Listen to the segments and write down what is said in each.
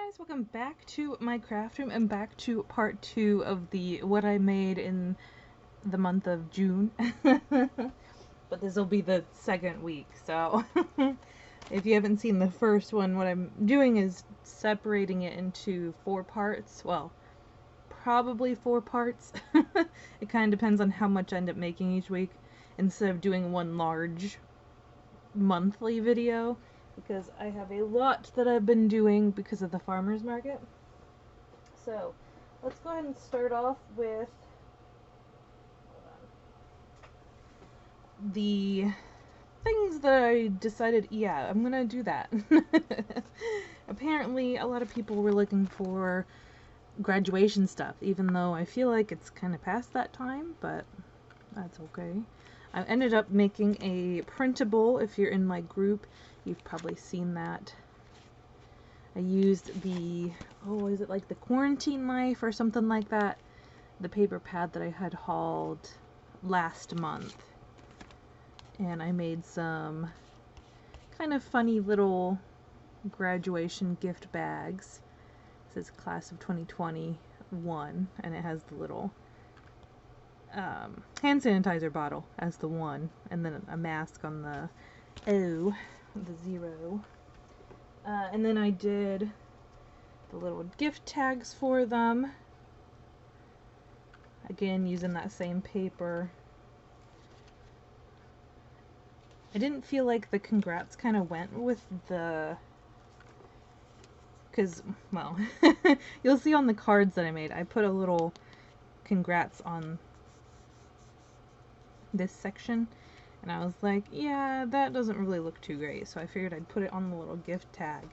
guys, welcome back to my craft room and back to part 2 of the what I made in the month of June. But this will be the second week, so if you haven't seen the first one, what I'm doing is separating it into 4 parts. Well, probably 4 parts. It kind of depends on how much I end up making each week, instead of doing one large monthly video, because I have a lot that I've been doing because of the farmer's market. So let's go ahead and start off with the things that I decided, yeah, I'm gonna do that. Apparently a lot of people were looking for graduation stuff, even though I feel like it's kind of past that time, but that's okay. I ended up making a printable. If you're in my group, you've probably seen that. I used the, oh, is it like the quarantine knife or something like that? The paper pad that I had hauled last month. And I made some kind of funny little graduation gift bags. It says class of 2021, and it has the little hand sanitizer bottle as the 1, and then a mask on the O, the 0. And then I did the little gift tags for them. Again, using that same paper. I didn't feel like the congrats kind of went with the... Because, well, you'll see on the cards that I made, I put a little congrats on this section. And I was like, yeah, that doesn't really look too great. So I figured I'd put it on the little gift tag.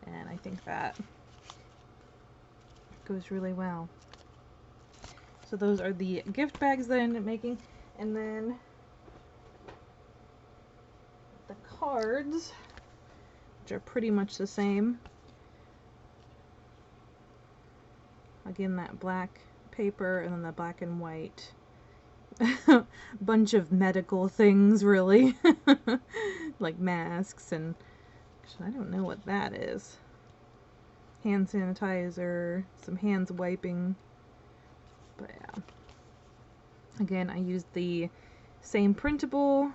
And I think that goes really well. So those are the gift bags that I ended up making. And then the cards, which are pretty much the same. Again, that black paper and then the black and white. Bunch of medical things, really. Like masks and... I don't know what that is. Hand sanitizer, some hands wiping. But yeah. Again, I used the same printable.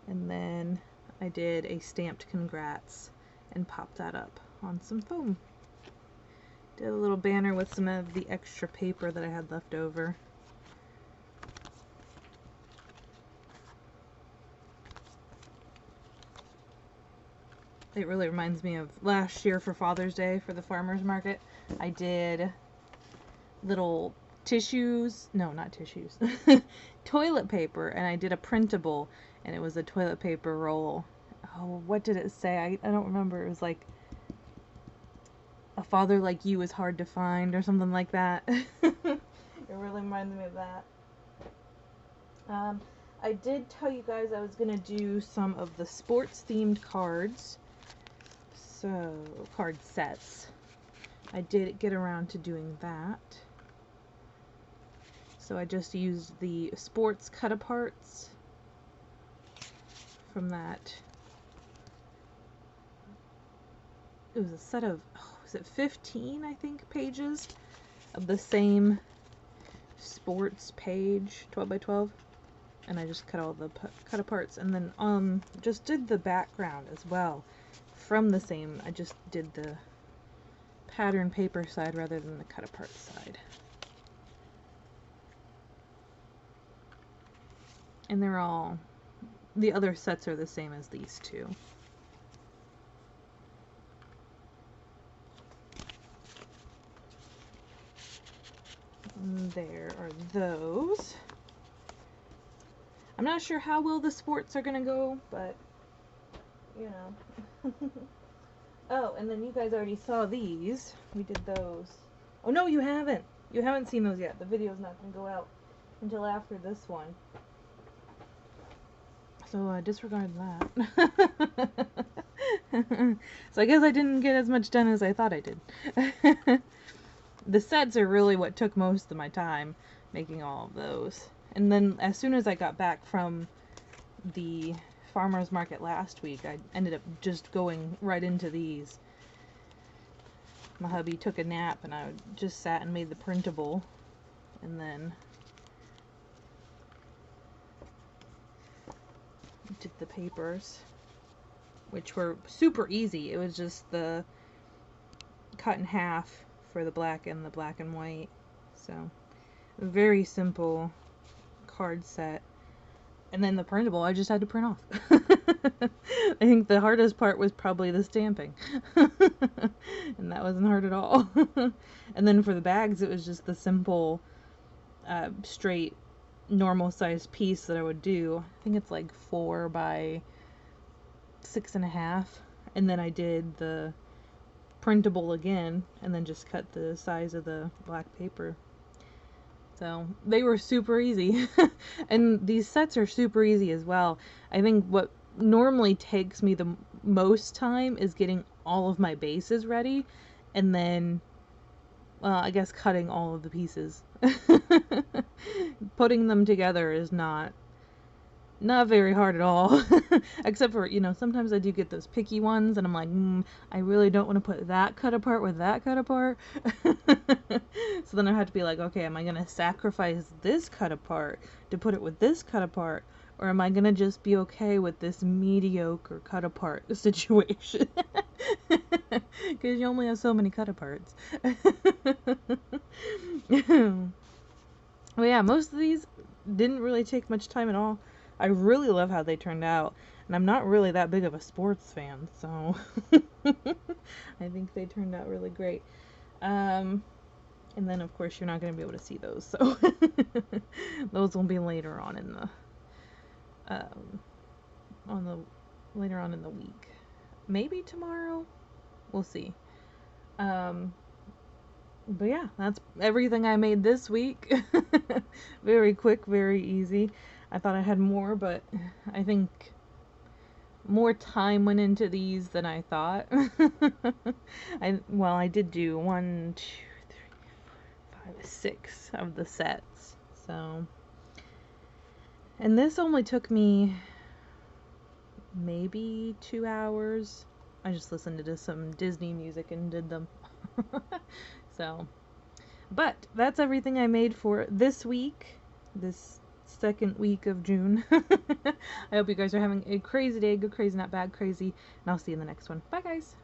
And then I did a stamped congrats and popped that up on some foam. Did a little banner with some of the extra paper that I had left over. It really reminds me of last year for Father's Day for the farmer's market. I did little tissues, no, not tissues, toilet paper, and I did a printable, and it was a toilet paper roll. Oh, what did it say? I don't remember. It was like, a father like you is hard to find, or something like that. It really reminded me of that. I did tell you guys I was going to do some of the sports themed cards. So, card sets. I did get around to doing that. So I just used the sports cut-aparts from that. It was a set of, oh, was it 15, I think, pages of the same sports page, 12 by 12. And I just cut all the cut-aparts, and then just did the background as well. From the same, I just did the pattern paper side rather than the cut-apart side. And they're all, the other sets are the same as these two. And there are those. I'm not sure how well the sports are gonna go, but you know. Oh, and then you guys already saw these. We did those. Oh no, you haven't. You haven't seen those yet. The video's not gonna go out until after this one. So disregard that. So I guess I didn't get as much done as I thought I did. The sets are really what took most of my time, making all of those. And then as soon as I got back from the farmer's market last week, I ended up just going right into these. my hubby took a nap and I just sat and made the printable, and then did the papers, which were super easy. It was just the cut in half for the black and the black and white. So very simple card set. And then the printable, I just had to print off. I think the hardest part was probably the stamping. And that wasn't hard at all. And then for the bags, it was just the simple, straight, normal sized piece that I would do. I think it's like 4 by 6.5. And then I did the printable again, and then just cut the size of the black paper. So they were super easy. And these sets are super easy as well. I think what normally takes me the most time is getting all of my bases ready, and then I guess cutting all of the pieces. Putting them together is not very hard at all. Except for, sometimes I do get those picky ones and I'm like, I really don't want to put that cut apart with that cut apart. So then I have to be like, okay, am I going to sacrifice this cut apart to put it with this cut apart? Or am I going to just be okay with this mediocre cut apart situation? Because you only have so many cut aparts. Well, yeah, most of these didn't really take much time at all. I really love how they turned out, and I'm not really that big of a sports fan, so I think they turned out really great. And then, of course, you're not going to be able to see those, so those will be later on in the week. Maybe tomorrow. We'll see. But yeah, that's everything I made this week. Very quick, very easy. I thought I had more, but I think more time went into these than I thought. I did do 1, 2, 3, 4, 5, 6 of the sets. So, and this only took me maybe 2 hours. I just listened to some Disney music and did them. So, but that's everything I made for this week, this second week of June. I hope you guys are having a crazy day, good crazy, not bad crazy, and I'll see you in the next one. Bye, guys.